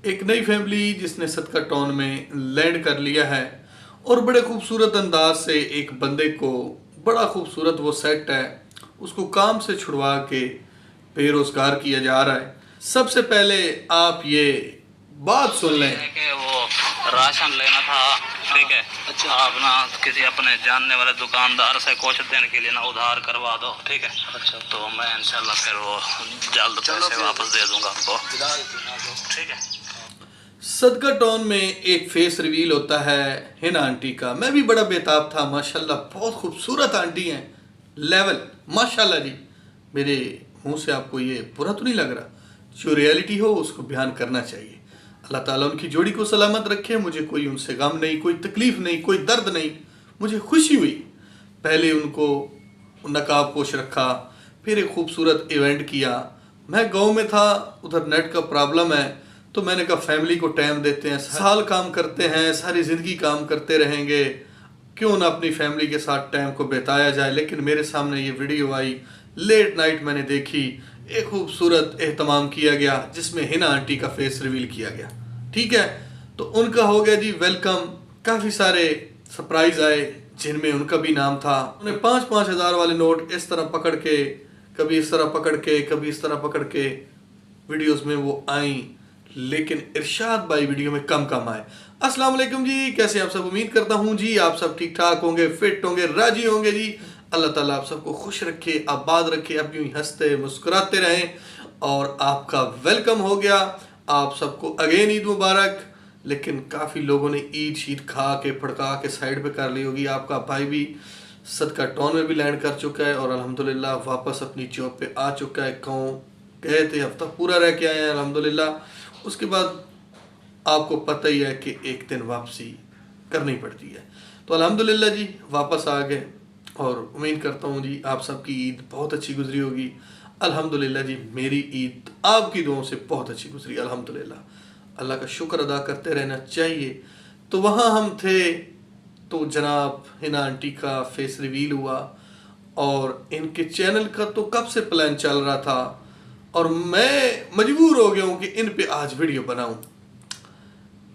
एक नई फैमिली जिसने सदका टाउन में लैंड कर लिया है और बड़े खूबसूरत अंदाज से एक बंदे को, बड़ा खूबसूरत वो सेट है, उसको काम से छुड़वा के बेरोजगार किया जा रहा है। सबसे पहले आप ये बात सुन लें कि वो राशन लेना था, ठीक है। अच्छा, आप ना किसी अपने जानने वाले दुकानदार से कुछ दिन के लिए ना उधार करवा दो, ठीक है। अच्छा, तो मैं इंशाल्लाह फिर वो जल्द पैसे वापस दे दूंगा आपको, ठीक है। सदका टाउन में एक फेस रिवील होता है हिना आंटी का। मैं भी बड़ा बेताब था, माशाल्लाह बहुत खूबसूरत आंटी हैं, लेवल माशाल्लाह जी। मेरे मुंह से आपको ये बुरा तो नहीं लग रहा, जो रियलिटी हो उसको बयान करना चाहिए। अल्लाह ताला उनकी जोड़ी को सलामत रखे। मुझे कोई उनसे गम नहीं, कोई तकलीफ नहीं, कोई दर्द नहीं, मुझे खुशी हुई। पहले उनको नकाब पोश रखा, फिर एक खूबसूरत इवेंट किया। मैं गाँव में था, उधर नेट का प्रॉब्लम है, तो मैंने कहा फैमिली को टाइम देते हैं, साल काम करते हैं, सारी ज़िंदगी काम करते रहेंगे, क्यों ना अपनी फैमिली के साथ टाइम को बिताया जाए। लेकिन मेरे सामने ये वीडियो आई, लेट नाइट मैंने देखी, एक खूबसूरत एहतमाम किया गया जिसमें हिना आंटी का फेस रिवील किया गया, ठीक है। तो उनका हो गया जी वेलकम। काफ़ी सारे सरप्राइज आए जिनमें उनका भी नाम था। उन्हें 5-5 हज़ार वाले नोट इस तरह पकड़ के, कभी इस तरह पकड़ के, कभी इस तरह पकड़ के वीडियोस में वो आई, लेकिन इरशाद भाई वीडियो में कम आए। अस्सलाम वालेकुम जी, कैसे आप सब? उम्मीद करता हूँ जी आप सब ठीक ठाक होंगे, फिट होंगे, राजी होंगे जी। अल्लाह ताला आप सबको खुश रखे, आबाद रखे, आप यूं ही हंसते मुस्कुराते रहें। और आपका वेलकम हो गया, आप सबको अगेन ईद मुबारक। लेकिन काफ़ी लोगों ने ईद शीद खा के फड़का के साइड पे कर ली होगी। आपका भाई भी सदका टाउन में भी लैंड कर चुका है और अल्हम्दुलिल्लाह वापस अपनी जॉब पे आ चुका है। गाँव गए थे, हफ्ता पूरा रह के आए हैं अल्हम्दुलिल्लाह। उसके बाद आपको पता ही है कि एक दिन वापसी करनी पड़ती है। तो अल्हम्दुलिल्लाह जी वापस आ गए और उम्मीद करता हूँ जी आप सबकी ईद बहुत अच्छी गुजरी होगी। अल्हम्दुलिल्लाह जी मेरी ईद आपकी दुआओं से बहुत अच्छी गुजरी अल्हम्दुलिल्लाह। अल्लाह का शुक्र अदा करते रहना चाहिए। तो वहाँ हम थे, तो जनाब हिना आंटी का फेस रिवील हुआ और इनके चैनल का तो कब से प्लान चल रहा था और मैं मजबूर हो गया हूँ कि इन पे आज वीडियो बनाऊं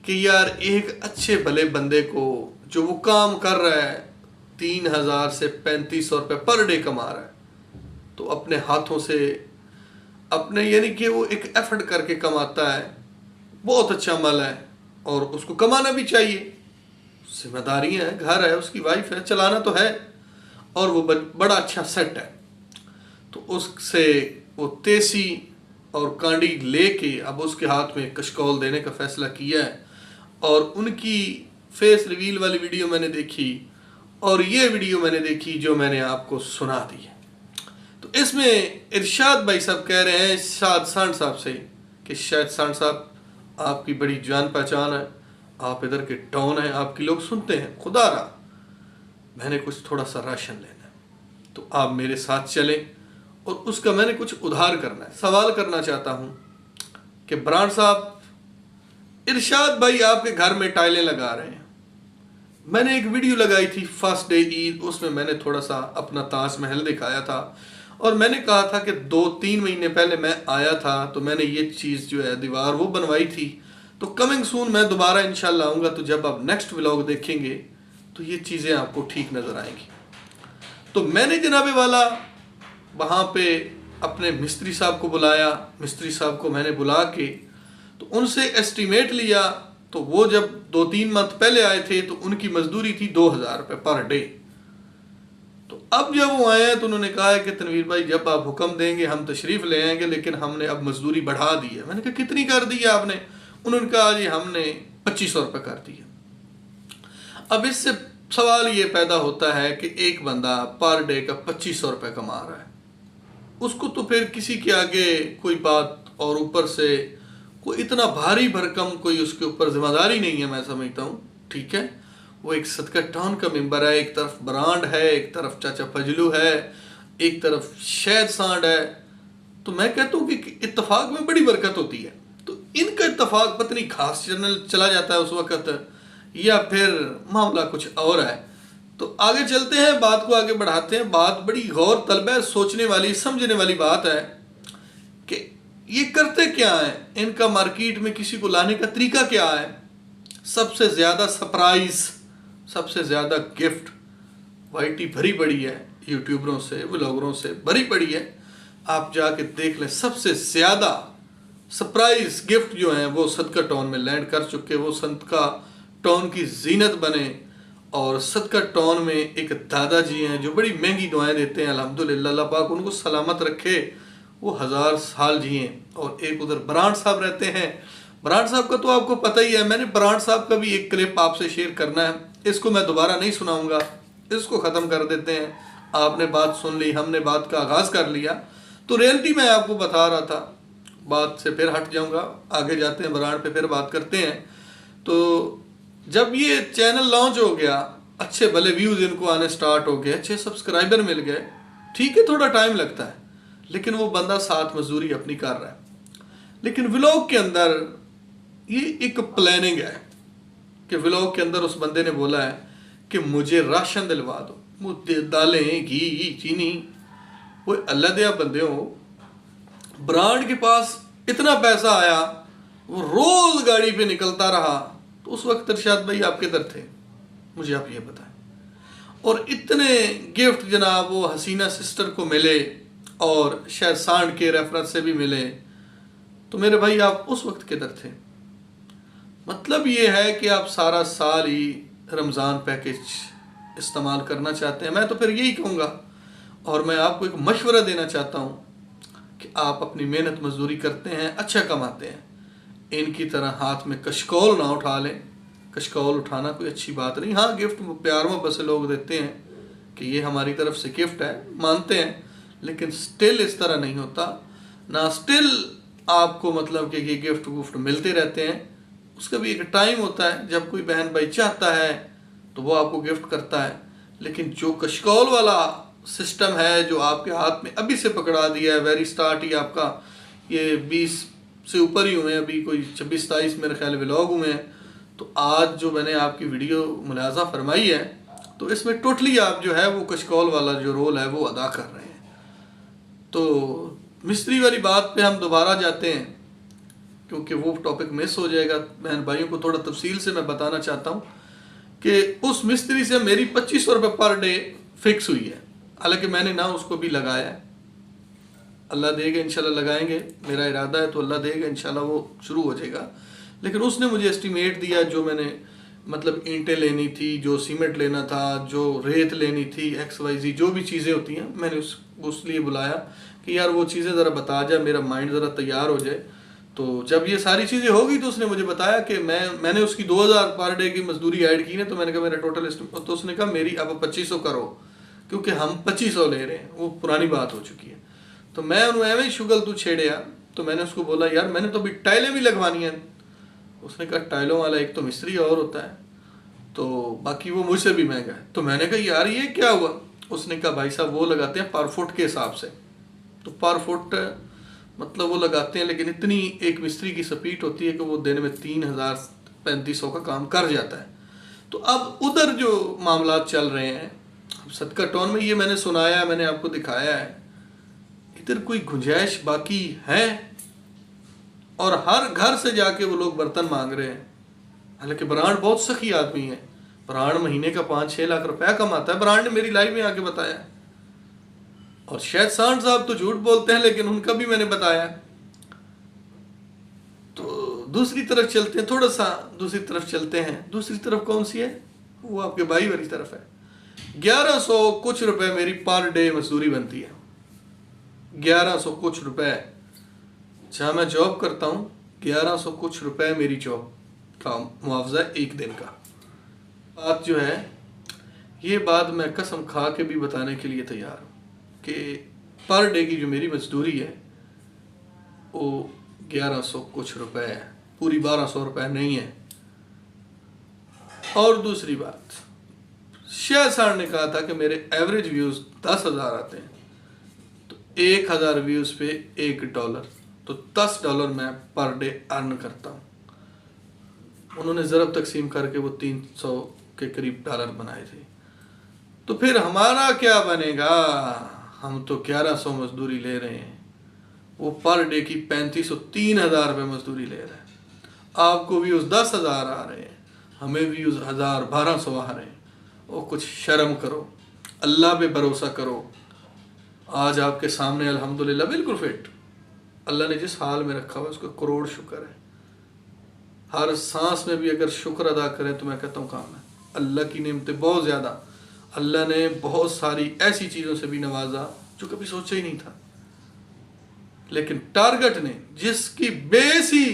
कि यार एक अच्छे भले बंदे को जो वो काम कर रहा है 3000 से 3500 रुपये पर डे कमा रहा है, तो अपने हाथों से अपने यानी कि वो एक एफर्ट करके कमाता है, बहुत अच्छा अमल है और उसको कमाना भी चाहिए। जिम्मेदारियाँ हैं, घर है, उसकी वाइफ है, चलाना तो है और वो बड़ा अच्छा सेट है। तो उससे वो तेसी और कांडी लेके अब उसके हाथ में कशकौल देने का फैसला किया है। और उनकी फेस रिवील वाली वीडियो मैंने देखी और ये वीडियो मैंने देखी जो मैंने आपको सुना दी है। तो इसमें इरशाद भाई साहब कह रहे हैं शाद सांड साहब से कि शायद सांड साहब आपकी बड़ी जान पहचान है, आप इधर के टॉन हैं, आपकी लोग सुनते हैं, खुदा रहा मैंने कुछ थोड़ा सा राशन लेना है, तो आप मेरे साथ चलें और उसका मैंने कुछ उधार करना है। सवाल करना चाहता हूँ कि ब्रांड साहब, इरशाद भाई आपके घर में टाइलें लगा रहे हैं। मैंने एक वीडियो लगाई थी फर्स्ट डे ईद, उसमें मैंने थोड़ा सा अपना ताजमहल दिखाया था और मैंने कहा था कि 2-3 महीने पहले मैं आया था तो मैंने ये चीज़ जो है दीवार वो बनवाई थी। तो कमिंग सून मैं दोबारा इंशाल्लाह आऊँगा, तो जब आप नेक्स्ट व्लॉग देखेंगे तो ये चीज़ें आपको ठीक नज़र आएंगी। तो मैंने जनाबे वाला वहाँ पे अपने मिस्त्री साहब को बुलाया, मिस्त्री साहब को मैंने बुला के तो उनसे एस्टीमेट लिया। तो वो जब 2-3 मंथ पहले आए थे तो उनकी मजदूरी थी 2000 रुपये पर डे। तो अब जब वो आए हैं तो उन्होंने कहा है कि तनवीर भाई जब आप हुक्म देंगे हम तशरीफ़ ले आएंगे, लेकिन हमने अब मजदूरी बढ़ा दी है। मैंने कहा कितनी कर दी है आपने? उन्होंने कहा जी हमने 2500 रुपये कर दी है। अब इससे सवाल ये पैदा होता है कि एक बंदा पर डे का 2500 रुपये कमा रहा है, उसको तो फिर किसी के आगे कोई बात और ऊपर से कोई इतना भारी भरकम कोई उसके ऊपर जिम्मेदारी नहीं है, मैं समझता हूँ। ठीक है, वो एक सदका टाउन का मेंबर है, एक तरफ ब्रांड है, एक तरफ चाचा फजलू है, एक तरफ शहद सांड है। तो मैं कहता हूँ कि इत्तेफाक में बड़ी बरकत होती है। तो इनका इत्तेफाक पता नहीं खास चैनल चला जाता है उस वक़्त या फिर मामला कुछ और है। तो आगे चलते हैं, बात को आगे बढ़ाते हैं। बात बड़ी गौर तलब है, सोचने वाली समझने वाली बात है कि ये करते क्या है, इनका मार्केट में किसी को लाने का तरीका क्या है? सबसे ज़्यादा सरप्राइज, सबसे ज़्यादा गिफ्ट वाईटी भरी पड़ी है, यूट्यूबरों से, व्लॉगरों से भरी पड़ी है। आप जाके देख लें, सबसे ज़्यादा सरप्राइज गिफ्ट जो हैं वो सदका टाउन में लैंड कर चुके। वो सदका टाउन की जीनत बने। और सदका टाउन में एक दादाजी हैं जो बड़ी महंगी दुआएं देते हैं। अल्हम्दुलिल्लाह, अल्लाह पाक उनको सलामत रखे, वो 1000 साल जिए। और एक उधर बराड़ साहब रहते हैं। बराड़ साहब का तो आपको पता ही है, मैंने बराड़ साहब का भी एक क्लिप आपसे शेयर करना है, इसको मैं दोबारा नहीं सुनाऊंगा, इसको ख़त्म कर देते हैं। आपने बात सुन ली, हमने बात का आगाज़ कर लिया, तो रियलिटी मैं आपको बता रहा था। बात से फिर हट जाऊंगा, आगे जाते हैं, बराड़ पे फिर बात करते हैं। तो जब ये चैनल लॉन्च हो गया, अच्छे भले व्यूज़ इनको आने स्टार्ट हो गए, अच्छे सब्सक्राइबर मिल गए, ठीक है थोड़ा टाइम लगता है, लेकिन वो बंदा साथ मजदूरी अपनी कर रहा है। लेकिन व्लॉग के अंदर ये एक प्लानिंग है कि व्लॉग के अंदर उस बंदे ने बोला है कि मुझे राशन दिलवा दो, मुझे दालें, घी, चीनी। वो अल्लाह दिया बंदे हो, ब्रांड के पास इतना पैसा आया, वो रोज गाड़ी पे निकलता रहा। तो उस वक्त इरशाद भाई आप किधर थे, मुझे आप ये बताएं। और इतने गिफ्ट जनाब वो हसीना सिस्टर को मिले और शायद सांड के रेफरेंस से भी मिले। तो मेरे भाई आप उस वक्त किधर थे? मतलब ये है कि आप सारा साल ही रमज़ान पैकेज इस्तेमाल करना चाहते हैं। मैं तो फिर यही कहूँगा, और मैं आपको एक मशवरा देना चाहता हूँ कि आप अपनी मेहनत मजदूरी करते हैं, अच्छा कमाते हैं, इनकी तरह हाथ में कशकौल ना उठा लें। कशकौल उठाना कोई अच्छी बात नहीं। हाँ, गिफ्ट प्यार मोहब्बत से लोग देते हैं कि ये हमारी तरफ से गिफ्ट है, मानते हैं, लेकिन स्टिल इस तरह नहीं होता ना। स्टिल आपको मतलब कि ये गिफ्ट गुफ्ट मिलते रहते हैं। उसका भी एक टाइम होता है, जब कोई बहन भाई चाहता है तो वो आपको गिफ्ट करता है। लेकिन जो कशकौल वाला सिस्टम है जो आपके हाथ में अभी से पकड़ा दिया है, वेरी स्टार्ट ही आपका ये 20 से ऊपर ही हुए हैं, अभी कोई 26-27 मेरे ख्याल व्लॉग हुए हैं। तो आज जो मैंने आपकी वीडियो मुलाजा फरमाई है, तो इसमें टोटली आप जो है वो कशकौल वाला जो रोल है वो अदा कर रहे हैं। तो मिस्त्री वाली बात पे हम दोबारा जाते हैं, क्योंकि वो टॉपिक मिस हो जाएगा। बहन भाइयों को थोड़ा तफसील से मैं बताना चाहता हूँ कि उस मिस्त्री से मेरी 2500 रुपये पर डे फिक्स हुई है। हालांकि मैंने ना उसको भी लगाया है, अल्लाह देगा इंशाल्लाह लगाएंगे, मेरा इरादा है तो अल्लाह देगा इंशाल्लाह वो शुरू हो जाएगा। लेकिन उसने मुझे एस्टिमेट दिया, जो मैंने मतलब ईंटें लेनी थी, जो सीमेंट लेना था, जो रेत लेनी थी, XYZ जो भी चीज़ें होती हैं, मैंने उस लिए बुलाया कि यार वो चीज़ें ज़रा बता जा, मेरा माइंड ज़रा तैयार हो जाए। तो जब ये सारी चीज़ें होगी तो उसने मुझे बताया कि मैंने उसकी 2000 पर डे की मजदूरी ऐड की ना। तो मैंने कहा मेरा टोटल एस्टिमेट, तो उसने कहा मेरी अब 2500 करो, क्योंकि हम 2500 ले रहे हैं, वो पुरानी बात हो चुकी है। तो मैं उन्होंने एवं शुगल तू छेड़िया। तो मैंने उसको बोला यार मैंने तो अभी टाइलें भी लगवानी हैं। उसने कहा टाइलों वाला एक तो मिस्त्री और होता है, तो बाकी वो मुझसे भी महंगा है। तो मैंने कहा यार ये क्या हुआ? उसने कहा भाई साहब वो लगाते हैं पर फुट के हिसाब से। तो पर फुट मतलब वो लगाते हैं, लेकिन इतनी एक मिस्त्री की स्पीड होती है कि वो दिन में 3000-3500 का काम कर जाता है। तो अब उधर जो मामला चल रहे हैं सदका टाउन में, ये मैंने सुनाया है, मैंने आपको दिखाया है, इधर कोई गुंजाइश बाकी है? और हर घर से जाके वो लोग बर्तन मांग रहे हैं। हालांकि ब्रांड बहुत सखी आदमी है, ब्रांड महीने का 5-6 लाख रुपया कमाता है, ब्रांड ने मेरी लाइव में आके बताया। और शायद सांड साहब तो झूठ बोलते हैं, लेकिन उनका भी मैंने बताया। तो दूसरी तरफ चलते हैं, थोड़ा सा दूसरी तरफ चलते हैं। दूसरी तरफ कौन सी है? वो आपके भाई वाली तरफ है। 1100 कुछ रुपए मेरी पर डे मजदूरी बनती है, 1100 कुछ रुपए। जहाँ मैं जॉब करता हूँ 1100 कुछ रुपए मेरी जॉब का मुआवजा एक दिन का। बात जो है, ये बात मैं कसम खा के भी बताने के लिए तैयार हूँ कि पर डे की जो मेरी मजदूरी है वो 1100 कुछ रुपए है, पूरी 1200 रुपए नहीं है। और दूसरी बात, शायद सर ने कहा था कि मेरे एवरेज व्यूज़ 10,000 आते हैं, तो 1000 व्यूज़ पे $1, तो $10 मैं पर डे अर्न करता हूँ। उन्होंने ज़रब तकसीम करके वो 300 के करीब डॉलर बनाए थे। तो फिर हमारा क्या बनेगा? हम तो 1100 मजदूरी ले रहे हैं वो पर डे की 3500-3000 रुपये मजदूरी ले रहा है। आपको व्यूज़ 10,000 आ रहे हैं, हमें व्यूज़ 1000-1200 आ रहे हैं। वो कुछ शर्म करो, अल्लाह पे भरोसा करो। आज आपके सामने अल्हम्दुलिल्लाह बिल्कुल फिट, अल्लाह ने जिस हाल में रखा हुआ उसका करोड़ शुक्र है। हर सांस में भी अगर शुक्र अदा करें तो मैं कहता हूँ काम है। अल्लाह की नेमतें बहुत ज़्यादा, अल्लाह ने बहुत सारी ऐसी चीज़ों से भी नवाजा जो कभी सोचा ही नहीं था। लेकिन टारगेट ने जिसकी बेस ही,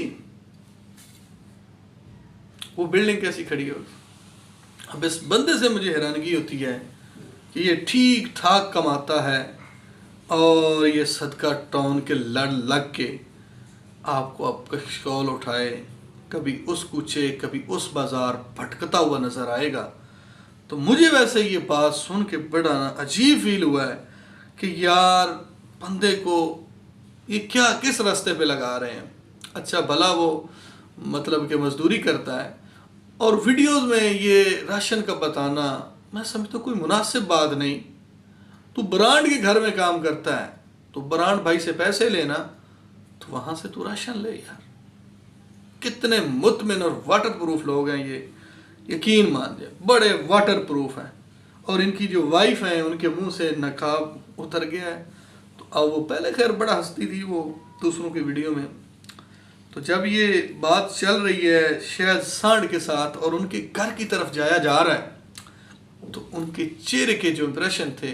वो बिल्डिंग कैसी खड़ी होगी। अब इस बंदे से मुझे हैरानगी होती है कि ये ठीक ठाक कमाता है और ये सदका टाउन के लड़ लग के आपको आपका शॉल उठाए, कभी उस कूचे कभी उस बाज़ार भटकता हुआ नज़र आएगा। तो मुझे वैसे ये बात सुन के बड़ा अजीब फील हुआ है कि यार बंदे को ये क्या किस रास्ते पे लगा रहे हैं। अच्छा भला वो मतलब कि मजदूरी करता है और वीडियोस में ये राशन का बताना, मैं समझता कोई मुनासिब बात नहीं। तू ब्रांड के घर में काम करता है तो ब्रांड भाई से पैसे लेना, तो वहाँ से तू राशन ले यार। कितने मुतमिन और वाटर प्रूफ लोग हैं ये, यकीन मान जाए बड़े वाटर प्रूफ हैं। और इनकी जो वाइफ हैं उनके मुंह से नकाब उतर गया है। तो अब वो पहले खैर बड़ा हंसती थी वो दूसरों की वीडियो में, तो जब ये बात चल रही है शायद सांड के साथ और उनके घर की तरफ जाया जा रहा है, तो उनके चेहरे के जो इंप्रेशन थे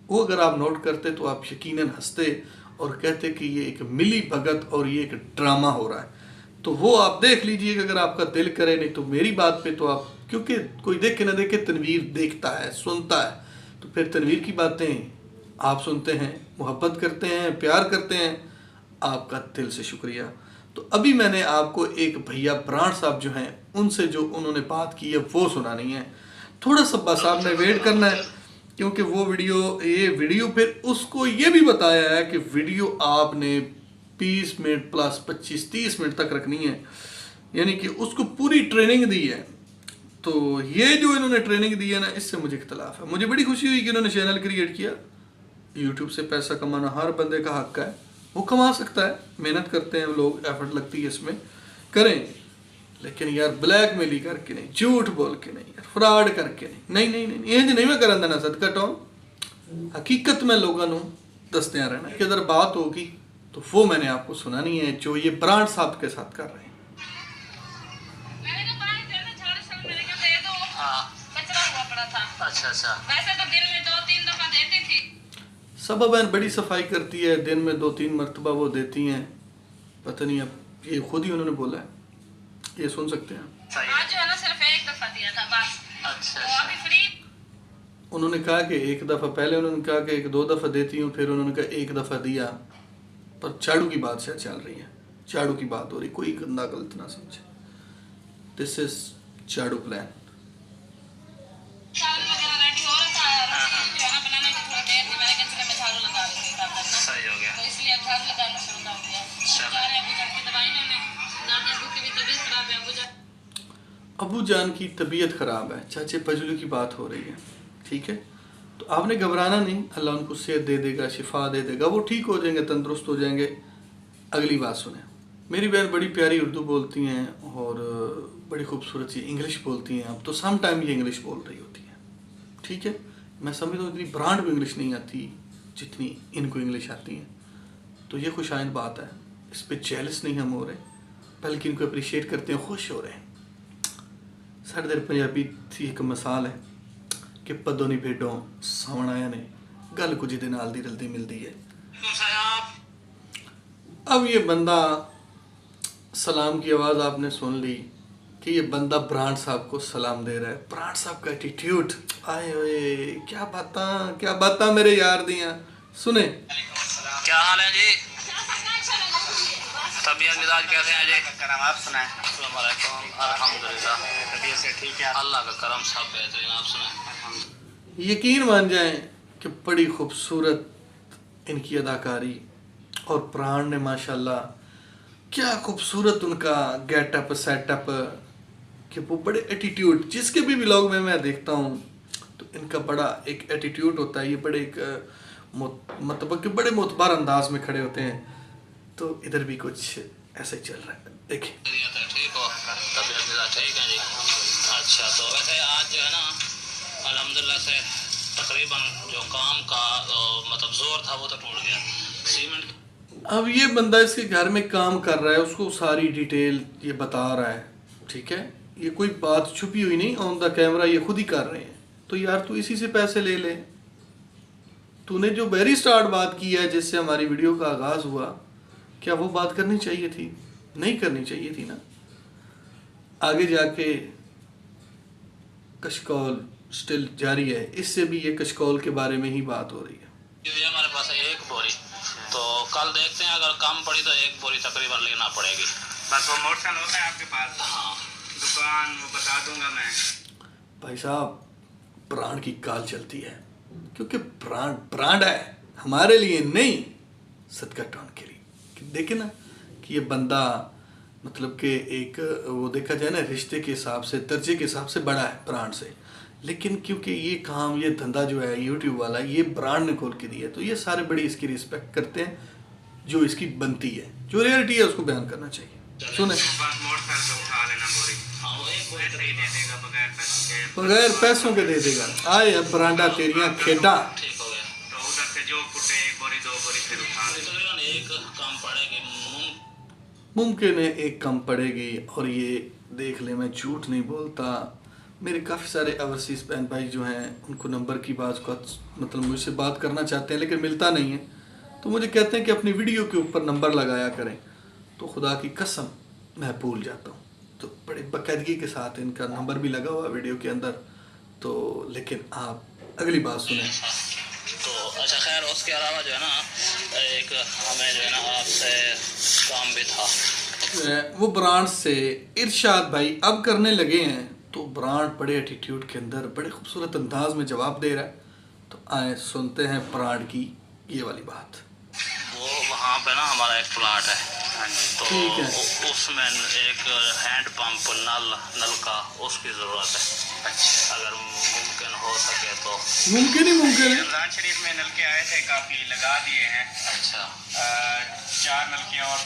वो अगर आप नोट करते तो आप यकीनन हंसते और कहते कि ये एक मिली भगत और ये एक ड्रामा हो रहा है। तो वो आप देख लीजिएगा अगर आपका दिल करे, नहीं तो मेरी बात पे तो आप, क्योंकि कोई देखे ना देखे तनवीर देखता है सुनता है, तो फिर तनवीर की बातें आप सुनते हैं, मोहब्बत करते हैं, प्यार करते हैं, आपका दिल से शुक्रिया। तो अभी मैंने आपको एक भैया ब्रांड साहब जो हैं उनसे जो उन्होंने बात की है वो सुनानी है। थोड़ा सा बस आपने वेट करना है क्योंकि वो ये वीडियो फिर उसको ये भी बताया है कि वीडियो आपने 20 मिनट प्लस 25-30 मिनट तक रखनी है, यानी कि उसको पूरी ट्रेनिंग दी है। तो ये जो इन्होंने ट्रेनिंग दी है ना, इससे मुझे इख्तलाफ है। मुझे बड़ी खुशी हुई कि इन्होंने चैनल क्रिएट किया। यूट्यूब से पैसा कमाना हर बंदे का हक है, वो कमा सकता है, मेहनत करते हैं लोग, एफर्ट लगती है इसमें, करें। लेकिन यार ब्लैकमेली करके नहीं, झूठ बोल के नहीं, यार फ्रॉड करके नहीं, नहीं नहीं नहीं ये नहीं मैं करन देना सदका टॉन। हकीकत में लोगों को दसते रहना कि अगर बात होगी तो वो मैंने आपको सुनानी है जो ये ब्रांड साहब के साथ कर रहे हैं। अच्छा अच्छा, वैसे तो दिन में 2-3 दफा देती थी। सब बहन बड़ी सफाई करती है, दिन में 2-3 मरतबा वो देती हैं, पता नहीं अब ये खुद ही उन्होंने बोला है, ये सुन सकते हैं। आज जो है ना सिर्फ एक दफा दिया था बस। अच्छा तो अभी फ्री। उन्होंने कहा कि एक दफ़ा, पहले उन्होंने कहा कि 1-2 दफ़ा देती हूँ, फिर उन्होंने कहा एक दफ़ा दिया। पर झाड़ू की बात शायद चल रही है, झाड़ू की बात हो रही, कोई गंदा गलत ना समझे। दिस इज झाड़ू प्लान। चावल वगैरह रेडी हो रहा था और जो है ना बनाने की थोड़ी देर थी, मैंने कहा चलो मैं झाड़ू लगा लेती हूँ तब तक ना। सही हो गया। तो इसलिए अब झाड़ू लगाना शुरू कर दिया। जा रहे हैं अबू जान की दवाई लेने। दादी अबू की भी तबीयत खराब है। अबू जान की तबीयत ख़राब है, चाचे पजलू की बात हो रही है, ठीक है। तो आपने घबराना नहीं, अल्लाह उनको सेहत दे देगा, शिफा दे देगा, वो ठीक हो जाएंगे, तंदुरुस्त हो जाएंगे। अगली बात सुने, मेरी बहन बड़ी प्यारी उर्दू बोलती हैं और बड़ी खूबसूरत सी इंग्लिश बोलती हैं। अब तो सम टाइम ये इंग्लिश बोल रही होती हैं, ठीक है। मैं समझता हूँ इतनी ब्रांड में इंग्लिश नहीं आती जितनी इनको इंग्लिश आती है। तो ये खुशाइंद बात है, इस पर जेलस नहीं हम हो रहे, बल्कि इनको अप्रिशिएट करते हैं, खुश हो रहे हैं। साढ़े देर पंजाबी थी एक मिसाल है कि पदों नहीं भेडों सावन आया ने, गल कुछ दे नाल दी रलती मिलती है। अब ये बंदा, सलाम की आवाज़ आपने सुन ली कि ये बंदा ब्रांड साहब को सलाम दे रहा है। ब्रांड साहब का एटीट्यूड, आए ओए क्या बातां मेरे यार दियां। सुने, क्या हाल है जी? तबीयत मिजाज कैसे हैं जी? करम आप सुनाएं। अस्सलाम वालेकुम। अल्हम्दुलिल्लाह तबीयत से ठीक है, अल्लाह का करम, सब बेहतरीन। आप सुनाएं। यकीन मान जाएं कि बड़ी खूबसूरत इनकी अदाकारी और प्राण ने माशाल्लाह क्या खूबसूरत उनका गेटअप सेटअप, कि वो बड़े एटीट्यूड, जिसके भी व्लॉग में मैं देखता हूँ तो इनका बड़ा एक एटीट्यूड होता है। ये बड़े एक मतलब कि बड़े मोतबार अंदाज में खड़े होते हैं। तो इधर भी कुछ ऐसा ही चल रहा है, देखिए। ठीक हो, तबीयत मेरा ठीक है जी। अच्छा, तो वैसे आज जो है ना अल्हम्दुलिल्लाह से तकरीबन जो काम का मतलब जोर था वो तो टूट गया। सीमेंट अब ये बंदा इसके घर में काम कर रहा है, उसको सारी डिटेल ये बता रहा है, ठीक है। ये कोई बात छुपी हुई नहीं, ऑन द कैमरा ये खुद ही कर रहे हैं। तो यार तू इसी से पैसे ले ले। तूने जो वेरी स्टार्ट बात की है जिससे हमारी वीडियो का आगाज़ हुआ, क्या वो बात करनी चाहिए थी? नहीं करनी चाहिए थी ना। आगे जाके कशकौल स्टिल जारी है, इससे भी ये कशकौल के बारे में ही बात हो रही है। ये हमारे पास है 1 बोरी, तो कल देखते हैं, अगर कम पड़ी तो 1 बोरी तकरीबन लेना पड़ेगी। बस वो मोटरसाइकिल होता है आपके पास? हाँ, दुकान वो बता दूंगा मैं। भाई साहब, ब्रांड की काल चलती है, क्योंकि ब्रांड है हमारे लिए नहीं, सदका टॉन के लिए। कि देखे ना कि ये बंदा मतलब कि एक वो देखा जाए ना रिश्ते के हिसाब से, दर्जे के हिसाब से बड़ा है ब्रांड से, लेकिन क्योंकि ये काम, ये धंधा जो है यूट्यूब वाला, ये ब्रांड ने खोल के दिया है, तो ये सारे बड़ी इसकी रिस्पेक्ट करते हैं, जो इसकी बनती है, जो रियलिटी है उसको बयान करना चाहिए। सुने, बस मोटरसाइकिल से उठा लेना बोरी। हाँ, वो 1 बोरी ऐसे ही दे देगा बगैर पैसों के। बगैर पैसों के दे देगा। आए अब ब्रांडा तेरियां खेडा। ठीक हो गया। तो उधर से जो फुटे 1 बोरी 2 बोरी फिर उठा लेना। तकरीबन 1 कम पड़ेगी। मुमकिन है 1 कम पड़ेगी। और ये देख ले, मैं झूठ नहीं बोलता, मेरे काफ़ी सारे ओवरसीज़ बहन भाई जो हैं उनको नंबर की बात का मतलब मुझसे बात करना चाहते हैं लेकिन मिलता नहीं है, तो मुझे कहते हैं कि अपनी वीडियो के ऊपर नंबर लगाया करें, तो खुदा की कसम मैं भूल जाता हूँ। तो बड़े बाकायदगी के साथ इनका नंबर भी लगा हुआ वीडियो के अंदर। तो लेकिन आप अगली बात सुने। तो अच्छा, खैर उसके अलावा जो है ना एक हमें जो है ना आपसे काम भी था। वो ब्रांड से इरशाद भाई अब करने लगे हैं, तो ब्रांड बड़े एटीट्यूड के अंदर बड़े खूबसूरत अंदाज में जवाब दे रहा है। तो आए सुनते हैं ब्रांड की ये वाली बात। वो वहाँ पे ना हमारा एक प्लाट है, तो ठीक है। उसमें एक हैंड पंप नल का उसकी ज़रूरत है। अच्छा, अगर मुमकिन हो सके तो। मुमकिन ही मुमकिन है। रमजान शरीफ में नलके आए थे, काफ़ी लगा दिए हैं। अच्छा, 4 नलके और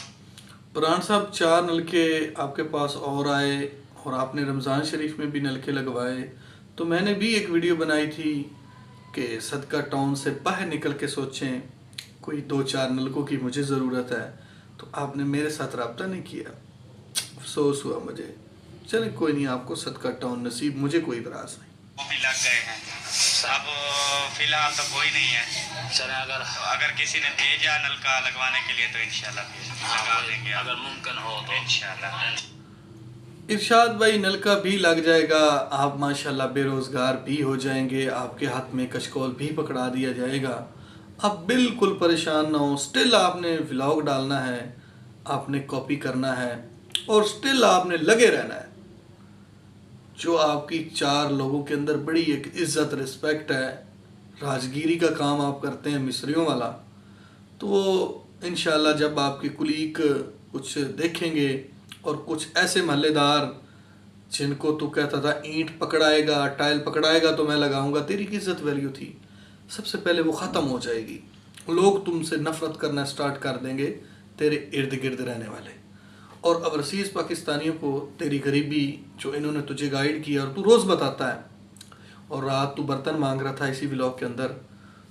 ब्रांड साहब 4 नलके आपके पास और आए, और आपने रमज़ान शरीफ में भी नलके लगवाए। तो मैंने भी एक वीडियो बनाई थी कि सदका टाउन से बाहर निकल के सोचें, कोई 2-4 नलकों की मुझे ज़रूरत है, तो आपने मेरे साथ रब्ता नहीं किया, अफसोस हुआ मुझे। चले कोई नहीं, आपको सदका टाउन नसीब, मुझे कोई इतराज़ नहीं। वो भी लग गए हैं। अब फिलहाल तो कोई नहीं है। चलें अगर किसी ने भेजा नलका लगवाने के लिए तो इंशाल्लाह लगा देंगे। अगर मुमकिन हो तो इंशाल्लाह। इरशाद भाई नलका भी लग जाएगा, आप माशाल्लाह बेरोज़गार भी हो जाएंगे, आपके हाथ में कशकोल भी पकड़ा दिया जाएगा। आप बिल्कुल परेशान ना हो। स्टिल आपने व्लॉग डालना है, आपने कॉपी करना है, और स्टिल आपने लगे रहना है। जो आपकी 4 लोगों के अंदर बड़ी एक इज़्ज़त रिस्पेक्ट है, राजगिरी का काम आप करते हैं मिस्त्रियों वाला, तो वो इंशाल्लाह जब आपके कुलीग कुछ देखेंगे और कुछ ऐसे महल्लेदार जिनको तू कहता था ईंट पकड़ाएगा, टाइल पकड़ाएगा तो मैं लगाऊंगा, तेरी की इज्जत वैल्यू थी, सबसे पहले वो ख़त्म हो जाएगी। लोग तुमसे नफ़रत करना स्टार्ट कर देंगे, तेरे इर्द गिर्द रहने वाले। और ओवरसीज़ पाकिस्तानियों को तेरी गरीबी जो इन्होंने तुझे गाइड किया, और तू रोज़ बताता है, और रात तू बर्तन मांग रहा था इसी व्लॉग के अंदर,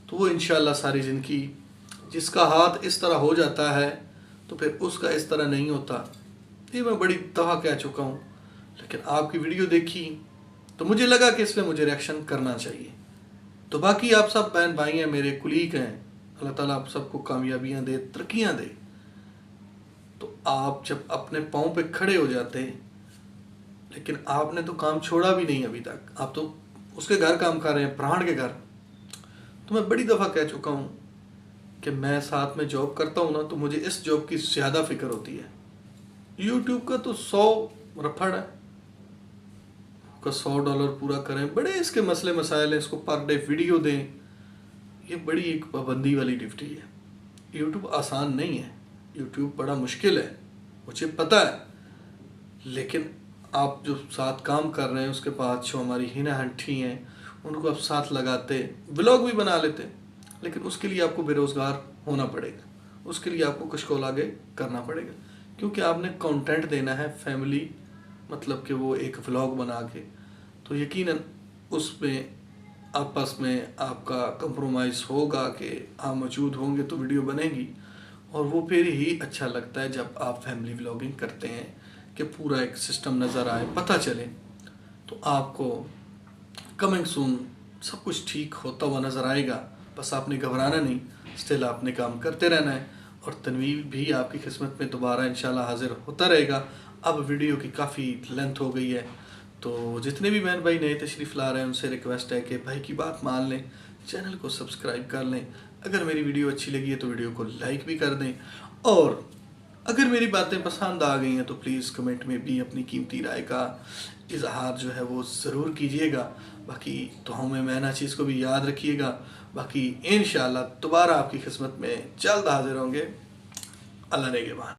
तो वो इंशाल्लाह सारी ज़िंदगी, जिसका हाथ इस तरह हो जाता है तो फिर उसका इस तरह नहीं होता। ये मैं बड़ी दफ़ा कह चुका हूँ, लेकिन आपकी वीडियो देखी तो मुझे लगा कि इस पर मुझे रिएक्शन करना चाहिए। तो बाकी आप सब बहन भाई हैं, मेरे कुलीग हैं, अल्लाह ताला आप सबको कामयाबियाँ दे, तरक्कियाँ दे। तो आप जब अपने पाँव पे खड़े हो जाते हैं, लेकिन आपने तो काम छोड़ा भी नहीं अभी तक, आप तो उसके घर काम कर रहे हैं, प्राण के घर। तो मैं बड़ी दफ़ा कह चुका हूँ कि मैं साथ में जॉब करता हूँ ना, तो मुझे इस जॉब की ज़्यादा फ़िक्र होती है। यूट्यूब का तो 100 रफड़ है, का $100 पूरा करें, बड़े इसके मसले मसाइल हैं, इसको पर डे वीडियो दें, ये बड़ी एक पाबंदी वाली ड्यूटी है। यूट्यूब आसान नहीं है, यूट्यूब बड़ा मुश्किल है, मुझे पता है। लेकिन आप जो साथ काम कर रहे हैं, उसके बाद जो हमारी हिना हंठी हैं, उनको आप साथ लगाते, व्लॉग भी बना लेते, लेकिन उसके लिए आपको बेरोज़गार होना पड़ेगा, उसके लिए आपको कुछ कॉल आगे करना पड़ेगा, क्योंकि आपने कंटेंट देना है फैमिली, मतलब कि वो एक व्लॉग बना के, तो यकीनन उसमें आपस में आपका कंप्रोमाइज़ होगा कि आप मौजूद होंगे तो वीडियो बनेगी। और वो फिर ही अच्छा लगता है जब आप फैमिली व्लॉगिंग करते हैं कि पूरा एक सिस्टम नज़र आए, पता चले, तो आपको कमिंग सून सब कुछ ठीक होता हुआ नज़र आएगा। बस आपने घबराना नहीं, स्टिल आपने काम करते रहना है, और तनवीर भी आपकी किस्मत में दोबारा इंशाल्लाह हाजिर होता रहेगा। अब वीडियो की काफ़ी लेंथ हो गई है, तो जितने भी बहन भाई नए तशरीफ़ ला रहे हैं उनसे रिक्वेस्ट है कि भाई की बात मान लें, चैनल को सब्सक्राइब कर लें, अगर मेरी वीडियो अच्छी लगी है तो वीडियो को लाइक भी कर दें, और अगर मेरी बातें पसंद आ गई हैं तो प्लीज़ कमेंट में भी अपनी कीमती राय का इजहार जो है वो ज़रूर कीजिएगा। बाकी दुआओं में मैं ना चीज़ को भी याद रखिएगा। बाकी इंशाल्लाह दोबारा आपकी खिदमत में जल्द हाजिर होंगे। अल्लाह ने के बाद।